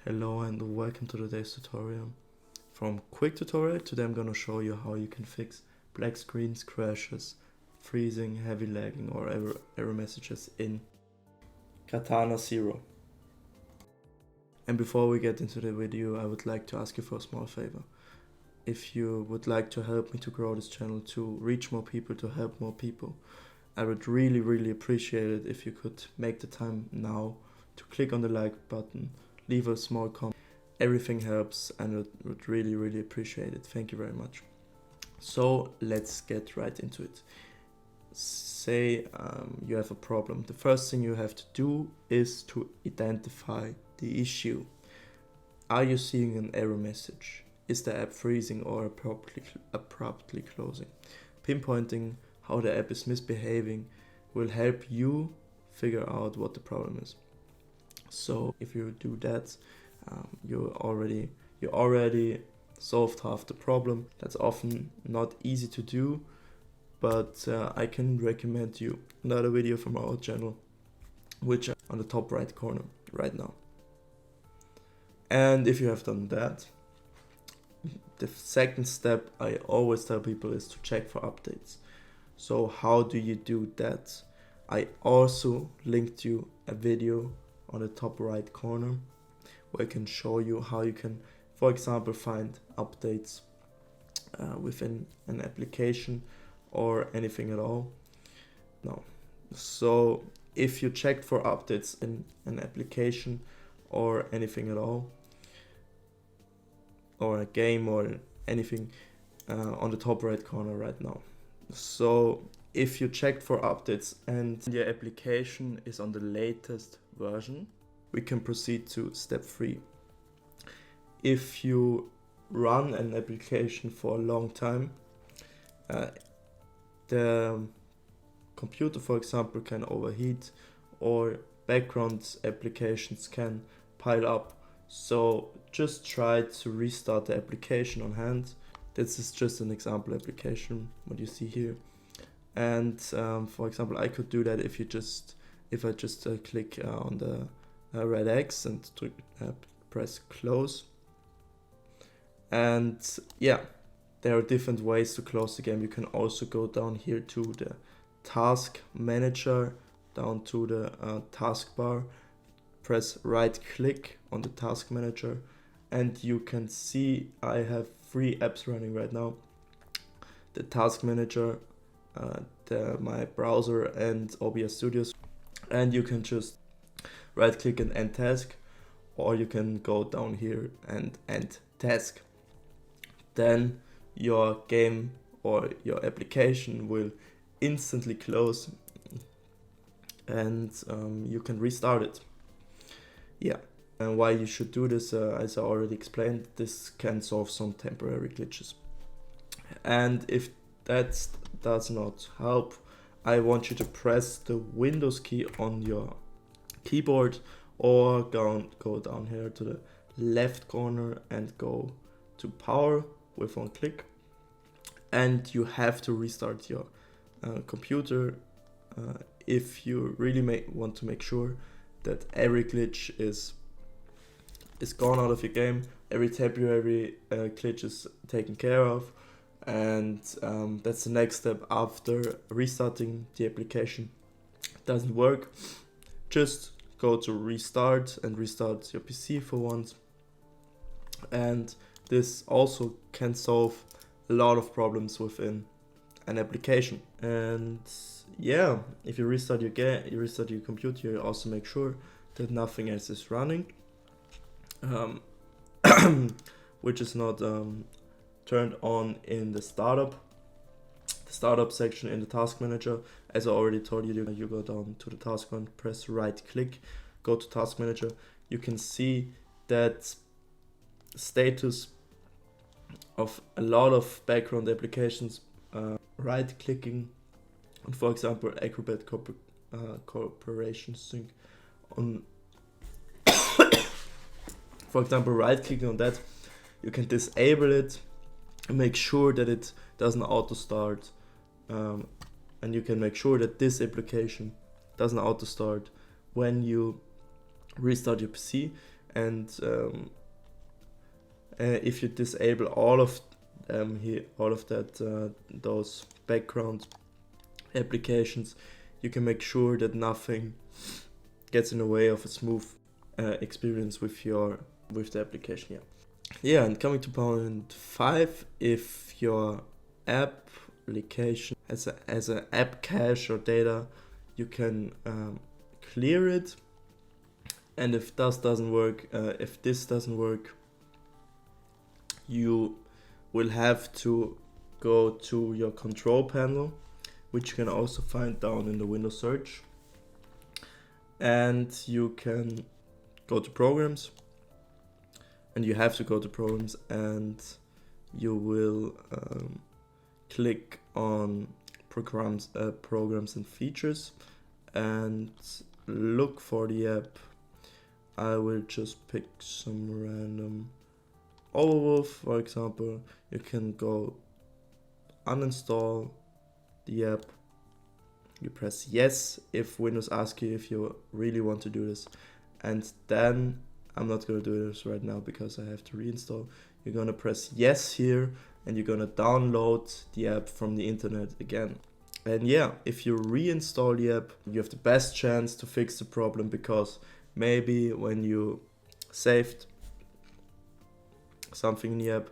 Hello and welcome to today's tutorial. From quick tutorial, today I'm gonna show you how you can fix black screens, crashes, freezing, heavy lagging or error messages in Katana Zero. And before we get into the video, I would like to ask you for a small favor. If you would like to help me to grow this channel, to reach more people, to help more people, I would really appreciate it if you could make the time now to click on the like button, leave a small comment. Everything helps and I would really appreciate it. Thank you very much. So let's get right into it. Say you have a problem. The first thing you have to do is to identify the issue. Are you seeing an error message? Is the app freezing or abruptly closing? Pinpointing how the app is misbehaving will help you figure out what the problem is. So if you do that, you already solved half the problem. That's often not easy to do, but I can recommend you another video from our channel, which is on the top right corner right now. And if you have done that, the second step I always tell people is to check for updates. So how do you do that? I also linked you a video on the top right corner where I can show you how you can, for example, find updates within an application or anything at all. No. So if you checked for updates in an application or anything at all, or a game or anything, on the top right corner right now. So if you checked for updates and your application is on the latest version, we can proceed to step 3. If you run an application for a long time, the computer, for example, can overheat or background applications can pile up. So just try to restart the application on hand. This is just an example application, what you see here. And for example, I could do that if I just click on the red X and press close. And yeah, there are different ways to close the game. You can also go down here to the task manager, down to the taskbar, press right click on the task manager, and you can see I have 3 apps running right now: the task manager, my browser and OBS Studios. And you can just right click and end task, or you can go down here and end task. Then your game or your application will instantly close and you can restart it. Yeah, and why you should do this, as I already explained, this can solve some temporary glitches. And if that does not help, I want you to press the Windows key on your keyboard or go down here to the left corner and go to power with 1 click. And you have to restart your computer if you really want to make sure that every glitch is gone out of your game, every temporary glitch is taken care of. And that's the next step after restarting the application. Doesn't work, just go to restart and restart your PC for once. And this also can solve a lot of problems within an application. And yeah, if you restart your game, you restart your computer, you also make sure that nothing else is running, which is not turned on in the startup section in the task manager. As I already told you, you go down to the task one, press right click, go to task manager. You can see that status of a lot of background applications, right clicking on, for example, Acrobat Corporation Sync on for example, right clicking on that, you can disable it, make sure that it doesn't auto start, and you can make sure that this application doesn't auto start when you restart your PC. and if you disable all of here, all of that those background applications, you can make sure that nothing gets in the way of a smooth experience with the application. Yeah, and coming to point 5, if your application has an app cache or data, you can clear it. And if this doesn't work, you will have to go to your control panel, which you can also find down in the Windows search, and you can go to programs, and you have to go to programs, and you will click on programs and features and look for the app. I will just pick some random Overwolf, for example. You can go uninstall the app. You press yes if Windows asks you if you really want to do this, and then I'm not going to do this right now because I have to reinstall. You're going to press yes here, and you're going to download the app from the internet again. And yeah, if you reinstall the app, you have the best chance to fix the problem, because maybe when you saved something in the app,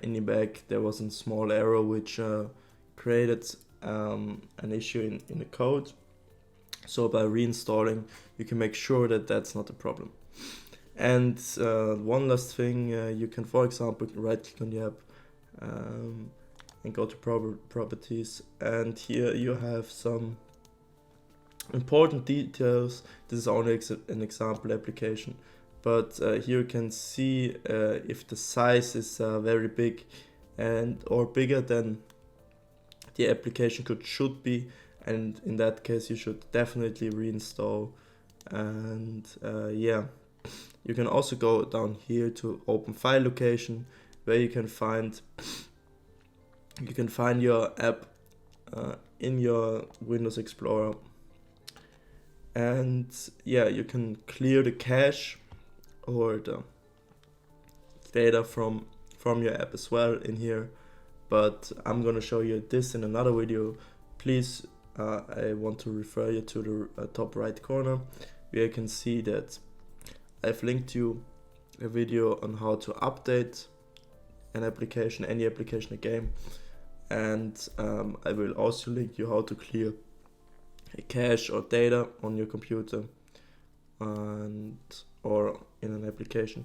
in the back there was a small error which created an issue in the code. So by reinstalling, you can make sure that that's not a problem. And one last thing, you can, for example, right click on the app and go to properties, and here you have some important details. This is only an example application, but here you can see if the size is very big or bigger than the application should be, and in that case you should definitely reinstall. And yeah, you can also go down here to open file location, where you can find your app in your Windows Explorer. And yeah, you can clear the cache or the data from your app as well in here, but I'm gonna show you this in another video. Please, I want to refer you to the top right corner, where you can see that I've linked you a video on how to update an application, any application, a game, and I will also link you how to clear a cache or data on your computer or in an application.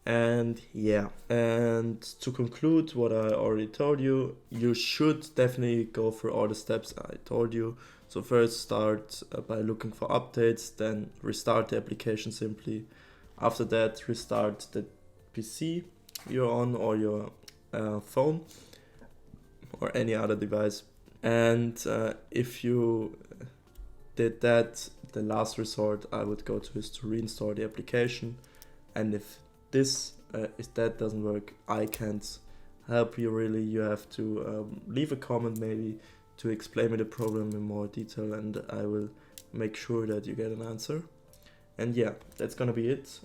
And yeah, and to conclude what I already told you, you should definitely go through all the steps I told you. So first start by looking for updates, then restart the application simply. After that, restart the PC you're on, or your phone, or any other device. And if you did that, the last resort I would go to is to reinstall the application. And if that doesn't work, I can't help you really. You have to leave a comment maybe to explain me the problem in more detail, and I will make sure that you get an answer. And yeah, that's gonna be it.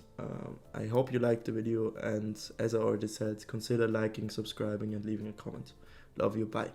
I hope you liked the video, and as I already said, consider liking, subscribing, and leaving a comment. Love you, bye.